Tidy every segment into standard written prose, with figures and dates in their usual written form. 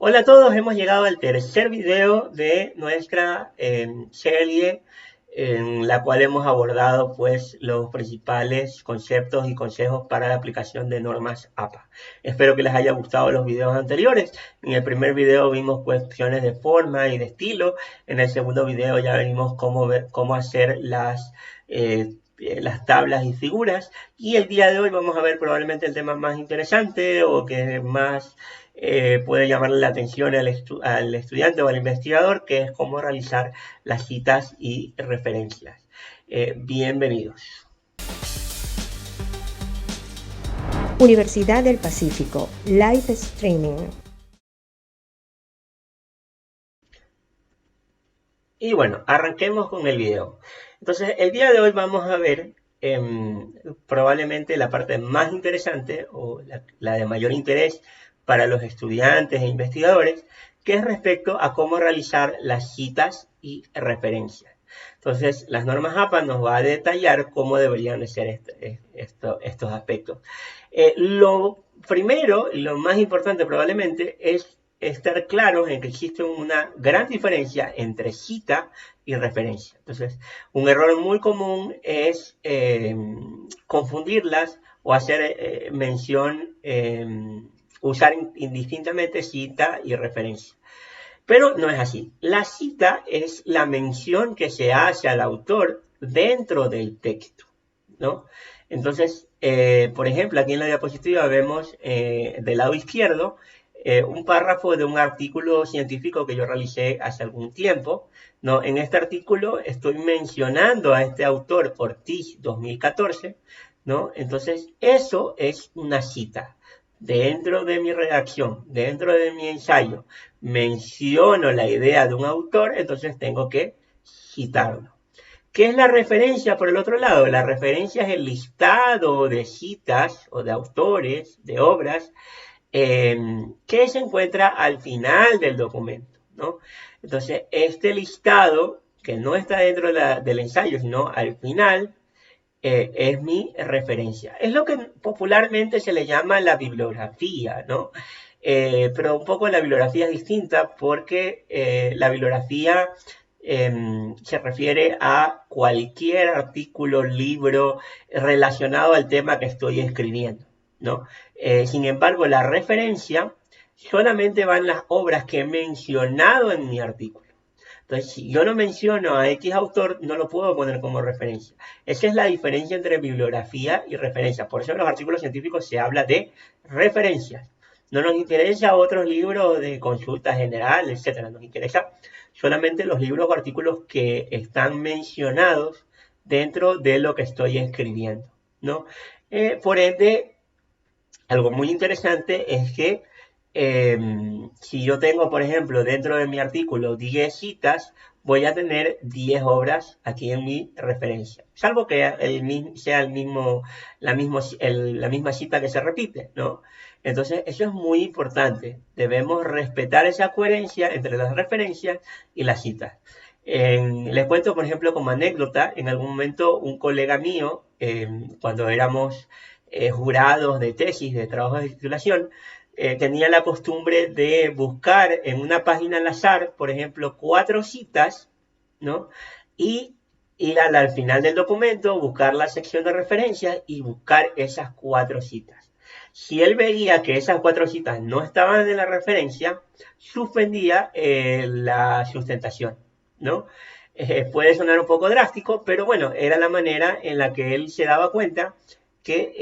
Hola a todos, hemos llegado al tercer video de nuestra serie en la cual hemos abordado pues los principales conceptos y consejos para la aplicación de normas APA. Espero que les haya gustado los videos anteriores. En el primer video vimos cuestiones de forma y de estilo. En el segundo video ya vimos cómo hacer las tablas y figuras. Y el día de hoy vamos a ver probablemente el tema más interesante o que más puede llamarle la atención al estudiante o al investigador, que es cómo realizar las citas y referencias. Bienvenidos. Universidad del Pacífico, Live Streaming. Y bueno, arranquemos con el video. Entonces, el día de hoy vamos a ver probablemente la parte más interesante o la de mayor interés para los estudiantes e investigadores, que es respecto a cómo realizar las citas y referencias. Entonces, las normas APA nos va a detallar cómo deberían de ser estos aspectos. Lo primero y lo más importante probablemente es estar claros en que existe una gran diferencia entre cita y referencia. Entonces, un error muy común es confundirlas o hacer mención, usar indistintamente cita y referencia. Pero no es así. La cita es la mención que se hace al autor dentro del texto, ¿no? Entonces, por ejemplo, aquí en la diapositiva vemos del lado izquierdo un párrafo de un artículo científico que yo realicé hace algún tiempo, ¿no? En este artículo estoy mencionando a este autor Ortiz 2014, ¿no? Entonces, eso es una cita. Dentro de mi redacción, dentro de mi ensayo, menciono la idea de un autor, entonces tengo que citarlo. ¿Qué es la referencia por el otro lado? La referencia es el listado de citas o de autores, de obras, que se encuentra al final del documento, ¿no? Entonces, este listado, que no está dentro del ensayo, sino al final, es mi referencia. Es lo que popularmente se le llama la bibliografía, ¿no? Pero un poco la bibliografía es distinta porque la bibliografía se refiere a cualquier artículo, libro relacionado al tema que estoy escribiendo, ¿no? Sin embargo, la referencia solamente van las obras que he mencionado en mi artículo. Entonces, si yo no menciono a X autor, no lo puedo poner como referencia. Esa es la diferencia entre bibliografía y referencia. Por eso en los artículos científicos se habla de referencias. No nos interesa otros libros de consulta general, etcétera. Nos interesa solamente los libros o artículos que están mencionados dentro de lo que estoy escribiendo, ¿no? Por ende, algo muy interesante es que si yo tengo, por ejemplo, dentro de mi artículo 10 citas, voy a tener 10 obras aquí en mi referencia, salvo que sea la misma cita que se repite, ¿no? Entonces, eso es muy importante. Debemos respetar esa coherencia entre las referencias y las citas. Les cuento, por ejemplo, como anécdota, en algún momento un colega mío, cuando éramos jurados de tesis, de trabajos de titulación, tenía la costumbre de buscar en una página al azar, por ejemplo, 4 citas, ¿no? Y ir al final del documento, buscar la sección de referencias y buscar esas 4 citas. Si él veía que esas 4 citas no estaban en la referencia, suspendía la sustentación, ¿no? Puede sonar un poco drástico, pero bueno, era la manera en la que él se daba cuenta que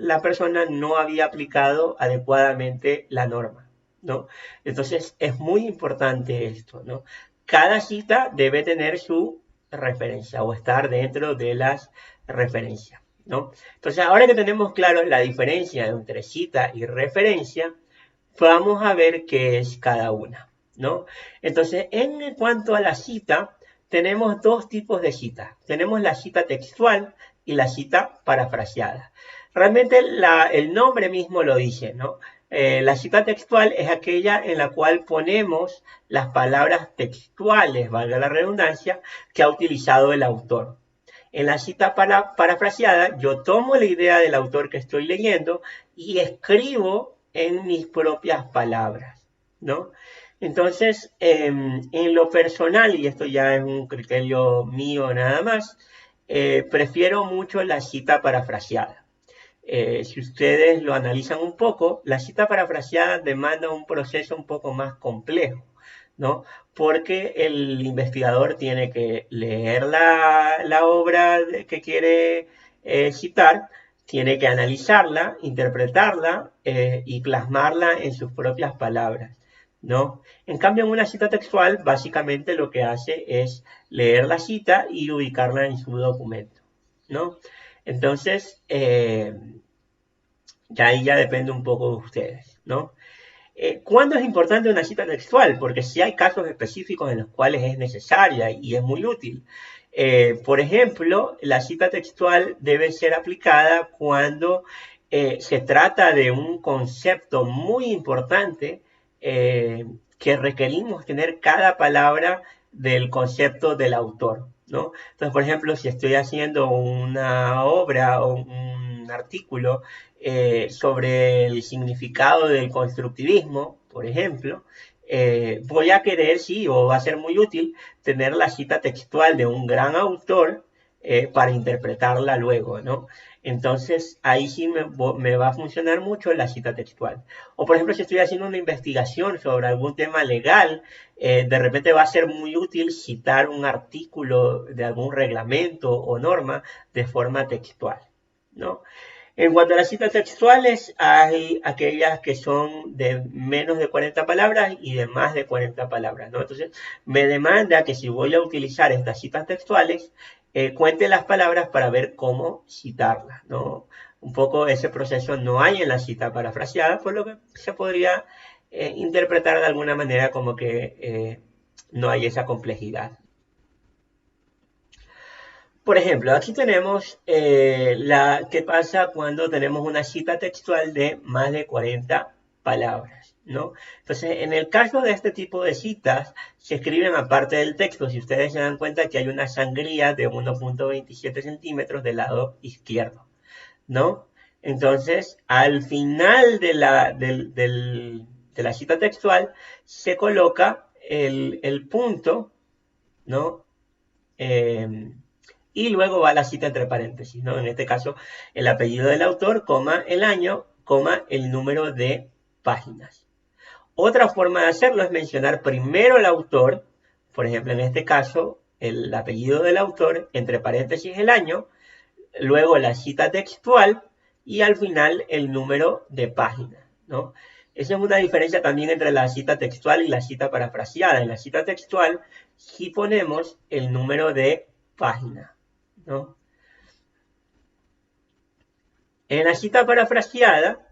la persona no había aplicado adecuadamente la norma, ¿no? Entonces, es muy importante esto, ¿no? Cada cita debe tener su referencia o estar dentro de las referencias, ¿no? Entonces, ahora que tenemos claro la diferencia entre cita y referencia, vamos a ver qué es cada una, ¿no? Entonces, en cuanto a la cita, tenemos dos tipos de cita. Tenemos la cita textual y la cita parafraseada. Realmente el nombre mismo lo dice, ¿no? La cita textual es aquella en la cual ponemos las palabras textuales, valga la redundancia, que ha utilizado el autor. En la cita parafraseada, yo tomo la idea del autor que estoy leyendo y escribo en mis propias palabras, ¿no? Entonces, en lo personal, y esto ya es un criterio mío nada más, prefiero mucho la cita parafraseada. Si ustedes lo analizan un poco, la cita parafraseada demanda un proceso un poco más complejo, ¿no? Porque el investigador tiene que leer la obra que quiere citar, tiene que analizarla, interpretarla y plasmarla en sus propias palabras, ¿no? En cambio, en una cita textual, básicamente lo que hace es leer la cita y ubicarla en su documento, ¿no? Entonces, ya ahí ya depende un poco de ustedes, ¿no? ¿Cuándo es importante una cita textual? Porque sí hay casos específicos en los cuales es necesaria y es muy útil. Por ejemplo, la cita textual debe ser aplicada cuando se trata de un concepto muy importante que requerimos tener cada palabra del concepto del autor, ¿no? Entonces, por ejemplo, si estoy haciendo una obra o un artículo sobre el significado del constructivismo, por ejemplo, voy a querer, sí, o va a ser muy útil, tener la cita textual de un gran autor para interpretarla luego, ¿no? Entonces, ahí sí me va a funcionar mucho la cita textual. O, por ejemplo, si estoy haciendo una investigación sobre algún tema legal, de repente va a ser muy útil citar un artículo de algún reglamento o norma de forma textual, ¿no? En cuanto a las citas textuales, hay aquellas que son de menos de 40 palabras y de más de 40 palabras, ¿no? Entonces, me demanda que si voy a utilizar estas citas textuales, cuente las palabras para ver cómo citarlas, ¿no? Un poco ese proceso no hay en la cita parafraseada, por lo que se podría interpretar de alguna manera como que no hay esa complejidad. Por ejemplo, aquí tenemos qué pasa cuando tenemos una cita textual de más de 40 palabras, ¿no? Entonces, en el caso de este tipo de citas, se escriben aparte del texto. Si ustedes se dan cuenta que hay una sangría de 1.27 centímetros del lado izquierdo, ¿no? Entonces, al final de la cita textual, se coloca el punto, ¿no? Y luego va la cita entre paréntesis, ¿no? En este caso, el apellido del autor, coma, el año, coma, el número de páginas. Otra forma de hacerlo es mencionar primero el autor, por ejemplo, en este caso, el apellido del autor, entre paréntesis el año, luego la cita textual y al final el número de páginas, ¿no? Esa es una diferencia también entre la cita textual y la cita parafraseada. En la cita textual sí ponemos el número de página, ¿no? En la cita parafraseada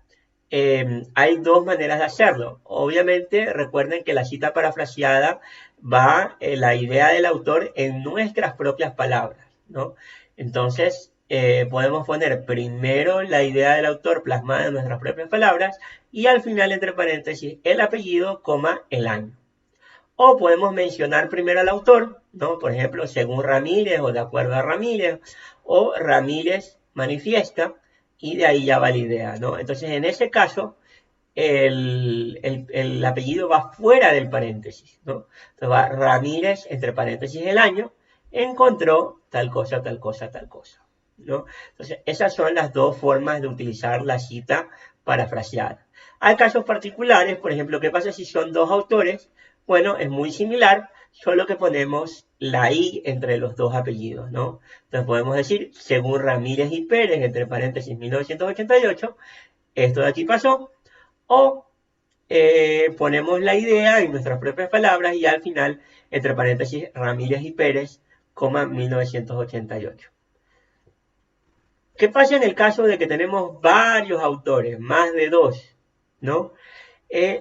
hay dos maneras de hacerlo. Obviamente, recuerden que la cita parafraseada va la idea del autor en nuestras propias palabras, ¿no? Entonces, podemos poner primero la idea del autor plasmada en nuestras propias palabras y al final, entre paréntesis, el apellido, coma, el año. O podemos mencionar primero al autor, ¿no? Por ejemplo, según Ramírez o de acuerdo a Ramírez, o Ramírez manifiesta, y de ahí ya va la idea, ¿no? Entonces, en ese caso, el apellido va fuera del paréntesis, ¿no? Entonces va Ramírez, entre paréntesis el año, encontró tal cosa, tal cosa, tal cosa, ¿no? Entonces, esas son las dos formas de utilizar la cita parafraseada. Hay casos particulares, por ejemplo, ¿qué pasa si son dos autores? Bueno, es muy similar, solo que ponemos la I entre los dos apellidos, ¿no? Entonces podemos decir, según Ramírez y Pérez, entre paréntesis 1988, esto de aquí pasó, o ponemos la idea en nuestras propias palabras y al final, entre paréntesis, Ramírez y Pérez, coma 1988. ¿Qué pasa en el caso de que tenemos varios autores, más de dos, ¿no?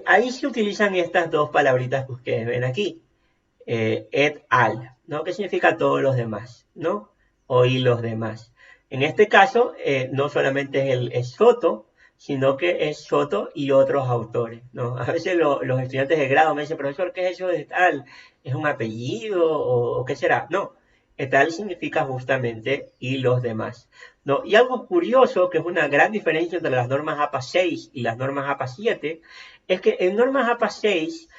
Ahí se utilizan estas dos palabritas que ustedes ven aquí, et al, ¿no? Que significa todos los demás, ¿no? O y los demás. En este caso, no solamente es Soto, sino que es Soto y otros autores, ¿no? A veces los estudiantes de grado me dicen, profesor, ¿qué es eso de tal? ¿Es un apellido o qué será? No, et al significa justamente y los demás. ¿no? Y algo curioso, que es una gran diferencia entre las normas APA 6 y las normas APA 7, es que en normas APA 6,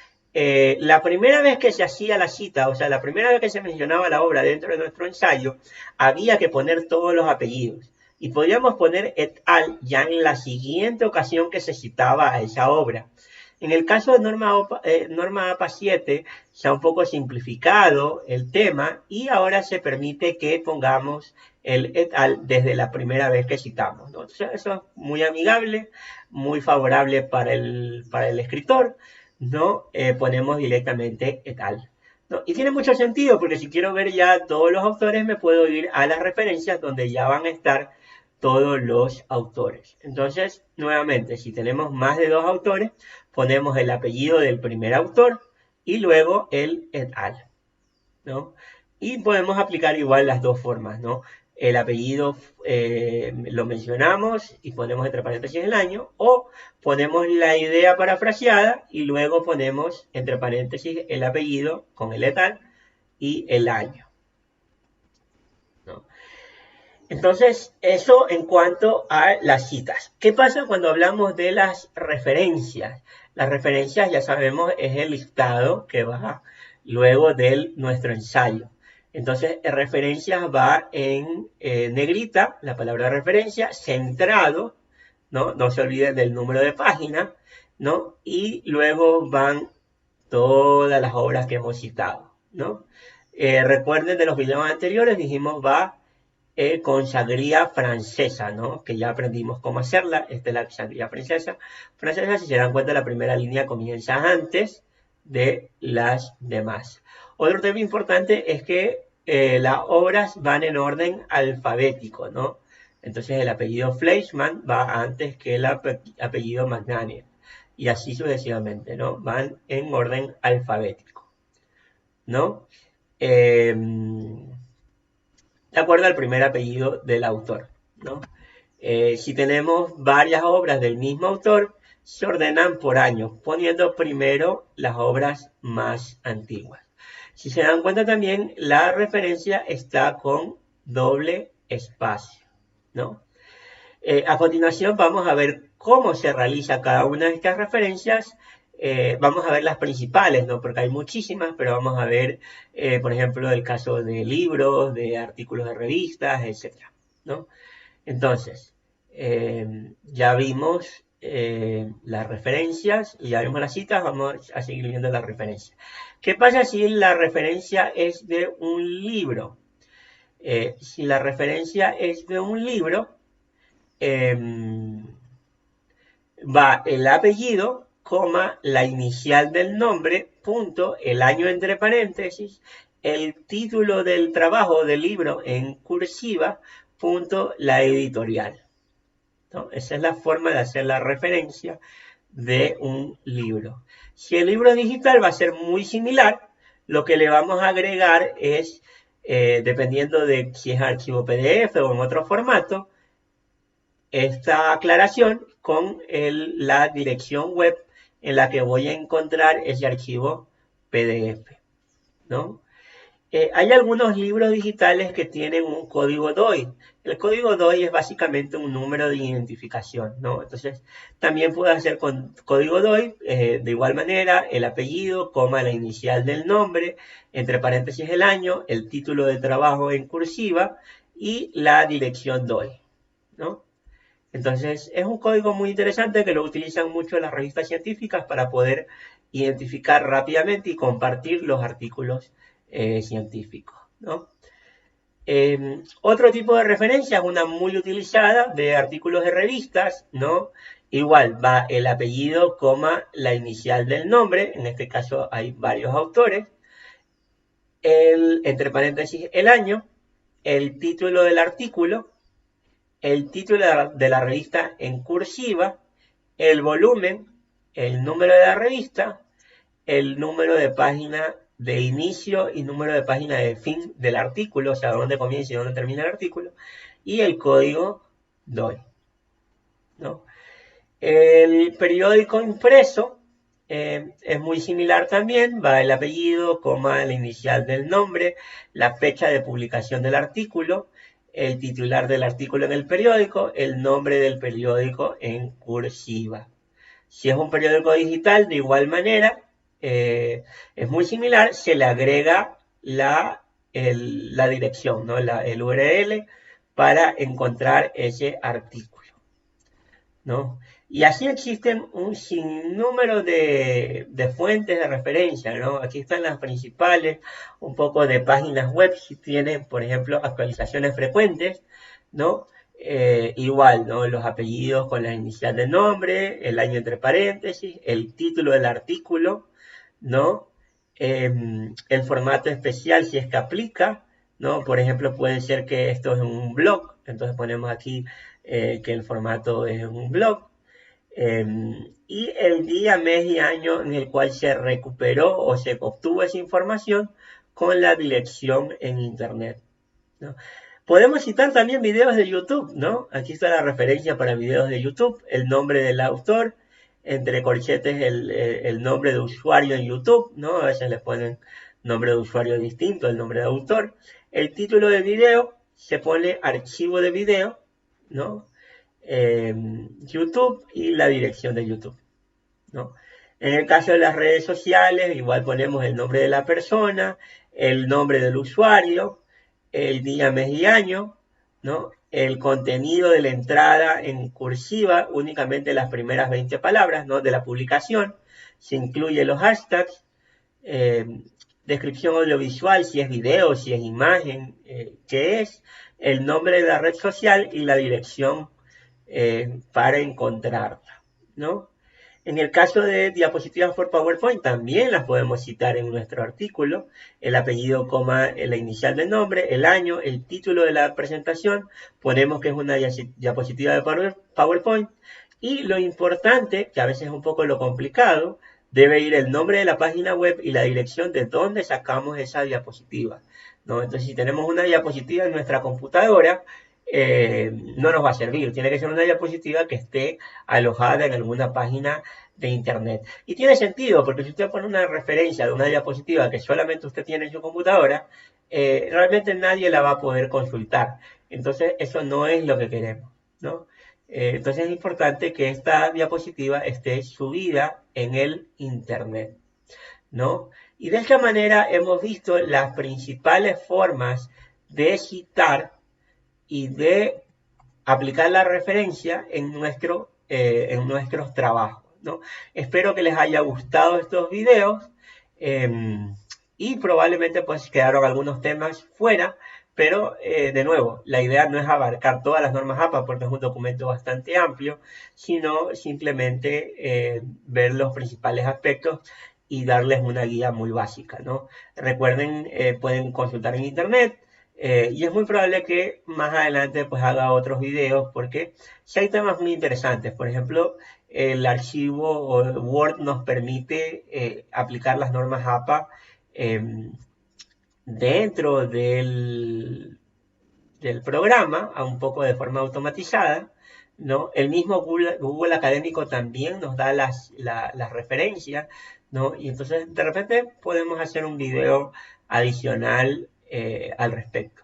la primera vez que se hacía la cita, o sea, la primera vez que se mencionaba la obra dentro de nuestro ensayo, había que poner todos los apellidos. Y podíamos poner et al ya en la siguiente ocasión que se citaba a esa obra. En el caso de norma APA 7, se ha un poco simplificado el tema y ahora se permite que pongamos el et al desde la primera vez que citamos, ¿no? Entonces, eso es muy amigable, muy favorable para el escritor, ¿no? Ponemos directamente et al, ¿no? Y tiene mucho sentido porque si quiero ver ya todos los autores me puedo ir a las referencias donde ya van a estar todos los autores. Entonces, nuevamente, si tenemos más de 2 autores, ponemos el apellido del primer autor y luego el et al, ¿no? Y podemos aplicar igual las dos formas, ¿no? El apellido lo mencionamos y ponemos entre paréntesis el año, o ponemos la idea parafraseada y luego ponemos entre paréntesis el apellido con el et al y el año, ¿no? Entonces, eso en cuanto a las citas. ¿Qué pasa cuando hablamos de las referencias? Las referencias, ya sabemos, es el listado que va luego de nuestro ensayo. Entonces, referencias va en negrita, la palabra referencia, centrado, ¿no? No se olviden del número de página, ¿no? Y luego van todas las obras que hemos citado, ¿no? Recuerden de los videos anteriores, dijimos va con sangría francesa, ¿no? Que ya aprendimos cómo hacerla. Esta es la sangría francesa. Si se dan cuenta, la primera línea comienza antes de las demás. Otro tema importante es que las obras van en orden alfabético, ¿no? Entonces el apellido Fleischmann va antes que el apellido Magnani. Y así sucesivamente, ¿no? Van en orden alfabético, ¿no? De acuerdo al primer apellido del autor, ¿no? Si tenemos varias obras del mismo autor, se ordenan por año, poniendo primero las obras más antiguas. Si se dan cuenta también, la referencia está con doble espacio, ¿no? A continuación vamos a ver cómo se realiza cada una de estas referencias. Vamos a ver las principales, ¿no? Porque hay muchísimas, pero vamos a ver, por ejemplo, el caso de libros, de artículos de revistas, etc., ¿no? Entonces, ya vimos las referencias y ya vimos las citas, vamos a seguir viendo las referencias. ¿Qué pasa si la referencia es de un libro? Si la referencia es de un libro, va el apellido, coma, la inicial del nombre, punto, el año entre paréntesis, el título del trabajo del libro en cursiva, punto, la editorial, ¿no? Esa es la forma de hacer la referencia de un libro. Si el libro es digital va a ser muy similar, lo que le vamos a agregar es, dependiendo de si es archivo PDF o en otro formato, esta aclaración con la dirección web en la que voy a encontrar ese archivo PDF, ¿no? Hay algunos libros digitales que tienen un código DOI. El código DOI es básicamente un número de identificación, ¿no? Entonces, también puede hacer con código DOI, de igual manera, el apellido, coma, la inicial del nombre, entre paréntesis el año, el título de trabajo en cursiva y la dirección DOI, ¿no? Entonces, es un código muy interesante que lo utilizan mucho las revistas científicas para poder identificar rápidamente y compartir los artículos científicos, ¿no? Otro tipo de referencia es una muy utilizada de artículos de revistas, ¿no? Igual va el apellido, coma, la inicial del nombre, en este caso hay varios autores, entre paréntesis el año, el título del artículo, el título de la revista en cursiva, el volumen, el número de la revista, el número de página de inicio y número de página de fin del artículo, o sea, dónde comienza y dónde termina el artículo, y el código DOI, ¿no? El periódico impreso es muy similar también, va el apellido, coma, la inicial del nombre, la fecha de publicación del artículo, el titular del artículo en el periódico, el nombre del periódico en cursiva. Si es un periódico digital, de igual manera, es muy similar, se le agrega la dirección, ¿no? El URL para encontrar ese artículo, ¿no? Y así existen un sinnúmero de fuentes de referencia, ¿no? Aquí están las principales, un poco de páginas web, si tienen, por ejemplo, actualizaciones frecuentes, ¿no? Igual, ¿no? Los apellidos con la inicial del nombre, el año entre paréntesis, el título del artículo, ¿no? El formato especial, si es que aplica, ¿no? Por ejemplo, puede ser que esto es un blog, entonces ponemos aquí que el formato es un blog. Y el día, mes y año en el cual se recuperó o se obtuvo esa información con la dirección en internet, ¿no? Podemos citar también videos de YouTube, ¿no? Aquí está la referencia para videos de YouTube, el nombre del autor, entre corchetes el nombre de usuario en YouTube, ¿no? A veces le ponen nombre de usuario distinto al nombre de autor. El título del video se pone archivo de video, ¿no? YouTube y la dirección de YouTube, ¿no? En el caso de las redes sociales, igual ponemos el nombre de la persona, el nombre del usuario, el día, mes y año, ¿no? El contenido de la entrada en cursiva, únicamente las primeras 20 palabras, ¿no? De la publicación, se incluye los hashtags, descripción audiovisual, si es video, si es imagen, qué es, el nombre de la red social y la dirección para encontrarla, ¿no? En el caso de diapositivas por PowerPoint, también las podemos citar en nuestro artículo, el apellido, coma, la inicial del nombre, el año, el título de la presentación, ponemos que es una diapositiva de PowerPoint, y lo importante, que a veces es un poco lo complicado, debe ir el nombre de la página web y la dirección de dónde sacamos esa diapositiva, ¿no? Entonces, si tenemos una diapositiva en nuestra computadora, no nos va a servir. Tiene que ser una diapositiva que esté alojada en alguna página de internet. Y tiene sentido, porque si usted pone una referencia de una diapositiva que solamente usted tiene en su computadora, realmente nadie la va a poder consultar. Entonces, eso no es lo que queremos, ¿no? Entonces, es importante que esta diapositiva esté subida en el internet, ¿no? Y de esta manera hemos visto las principales formas de citar y de aplicar la referencia en nuestros trabajos, ¿no? Espero que les haya gustado estos videos y probablemente pues quedaron algunos temas fuera, pero de nuevo, la idea no es abarcar todas las normas APA porque es un documento bastante amplio, sino simplemente ver los principales aspectos y darles una guía muy básica, ¿no? Recuerden, pueden consultar en internet. Y es muy probable que más adelante pues haga otros videos porque si hay temas muy interesantes, por ejemplo, el archivo Word nos permite aplicar las normas APA dentro del programa, a un poco de forma automatizada, ¿no? El mismo Google Académico también nos da las referencias, ¿no? Y entonces de repente podemos hacer un video adicional al respecto.